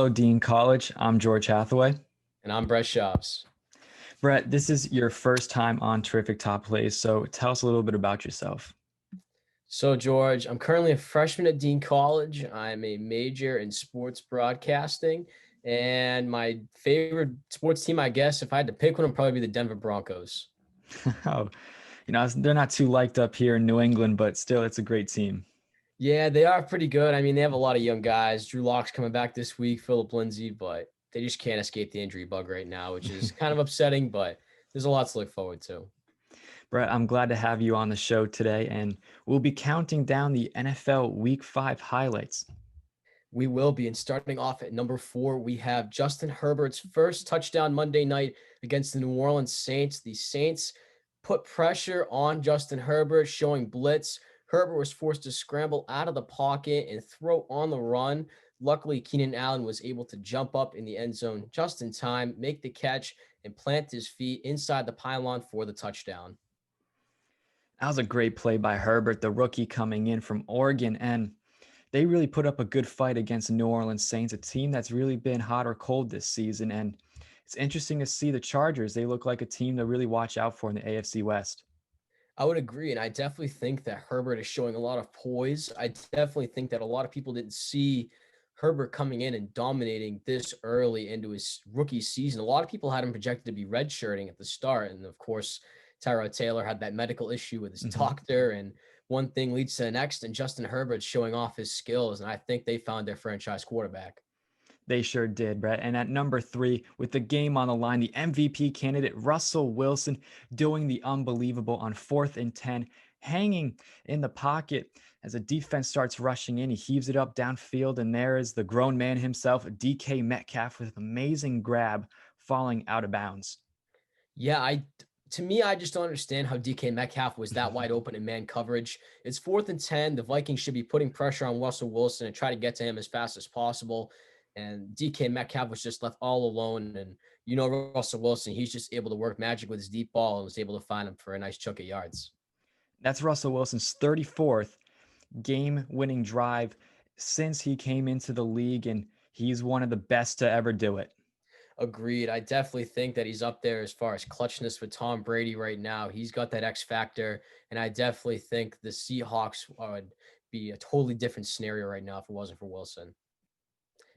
Hello, Dean College. I'm George Hathaway. And I'm Brett Chaves. Brett, this is your first time on Terrific Top Plays, so tell us a little bit about yourself. So, George, I'm currently a freshman at Dean College. I'm a major in sports broadcasting. And my favorite sports team, I guess, if I had to pick one, would probably be the Denver Broncos. Oh, they're not too liked up here in New England, but still, it's a great team. Yeah, they are pretty good. I mean, they have a lot of young guys. Drew Lock's coming back this week, Philip Lindsay, but they just can't escape the injury bug right now, which is kind of upsetting, but there's a lot to look forward to. Brett, I'm glad to have you on the show today, and we'll be counting down the NFL Week 5 highlights. We will be. And starting off at number 4, we have Justin Herbert's first touchdown Monday night against the New Orleans Saints. The Saints put pressure on Justin Herbert, showing blitz. Herbert was forced to scramble out of the pocket and throw on the run. Luckily, Keenan Allen was able to jump up in the end zone just in time, make the catch, and plant his feet inside the pylon for the touchdown. That was a great play by Herbert, the rookie coming in from Oregon, and they really put up a good fight against the New Orleans Saints, a team that's really been hot or cold this season. And it's interesting to see the Chargers. They look like a team to really watch out for in the AFC West. I would agree. And I definitely think that Herbert is showing a lot of poise. I definitely think that a lot of people didn't see Herbert coming in and dominating this early into his rookie season. A lot of people had him projected to be redshirting at the start. And of course, Tyrod Taylor had that medical issue with his doctor, and one thing leads to the next. And Justin Herbert's showing off his skills. And I think they found their franchise quarterback. They sure did, Brett. And at number 3, with the game on the line, the MVP candidate, Russell Wilson, doing the unbelievable on 4th and 10, hanging in the pocket as a defense starts rushing in. He heaves it up downfield, and there is the grown man himself, DK Metcalf, with an amazing grab falling out of bounds. Yeah, to me, I just don't understand how DK Metcalf was that wide open in man coverage. It's 4th and 10. The Vikings should be putting pressure on Russell Wilson and try to get to him as fast as possible. And DK Metcalf was just left all alone. And Russell Wilson, he's just able to work magic with his deep ball and was able to find him for a nice chunk of yards. That's Russell Wilson's 34th game-winning drive since he came into the league, and he's one of the best to ever do it. Agreed. I definitely think that he's up there as far as clutchness with Tom Brady right now. He's got that X factor, and I definitely think the Seahawks would be a totally different scenario right now if it wasn't for Wilson.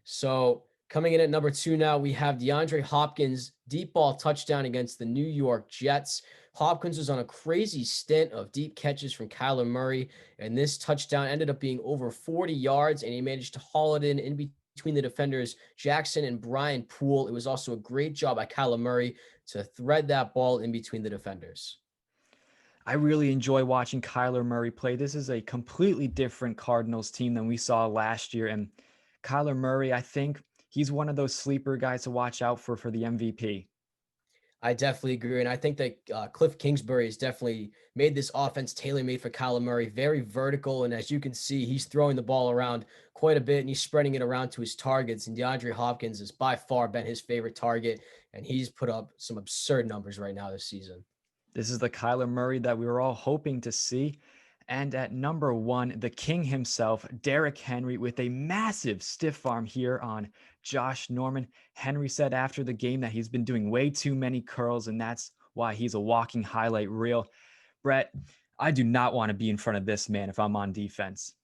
So coming in at number 2 now, we have DeAndre Hopkins deep ball touchdown against the New York Jets. Hopkins was on a crazy stint of deep catches from Kyler Murray, and this touchdown ended up being over 40 yards, and he managed to haul it in between the defenders, Jackson and Brian Poole. It was also a great job by Kyler Murray to thread that ball in between the defenders. I really enjoy watching Kyler Murray play. This is a completely different Cardinals team than we saw last year. And Kyler Murray, I think he's one of those sleeper guys to watch out for the MVP. I definitely agree. And I think that Cliff Kingsbury has definitely made this offense tailor-made for Kyler Murray, very vertical. And as you can see, he's throwing the ball around quite a bit and he's spreading it around to his targets. And DeAndre Hopkins has by far been his favorite target. And he's put up some absurd numbers right now this season. This is the Kyler Murray that we were all hoping to see. And at number 1, the king himself, Derrick Henry, with a massive stiff arm here on Josh Norman. Henry said after the game that he's been doing way too many curls, and that's why he's a walking highlight reel. Brett, I do not want to be in front of this man if I'm on defense.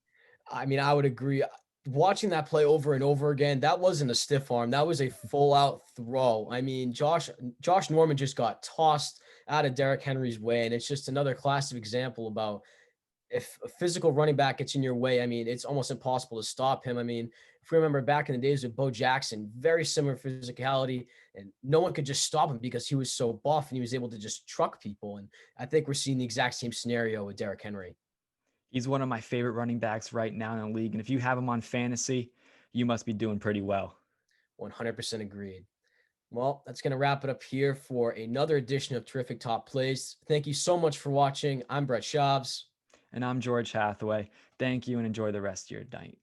I mean, I would agree. Watching that play over and over again, that wasn't a stiff arm. That was a full-out throw. I mean, Josh Norman just got tossed out of Derrick Henry's way, and it's just another classic example about if a physical running back gets in your way, I mean, it's almost impossible to stop him. I mean, if we remember back in the days with Bo Jackson, very similar physicality, and no one could just stop him because he was so buff and he was able to just truck people. And I think we're seeing the exact same scenario with Derrick Henry. He's one of my favorite running backs right now in the league. And if you have him on fantasy, you must be doing pretty well. 100% agreed. Well, that's going to wrap it up here for another edition of Terrific Top Plays. Thank you so much for watching. I'm Brett Chaves. And I'm George Hathaway. Thank you and enjoy the rest of your night.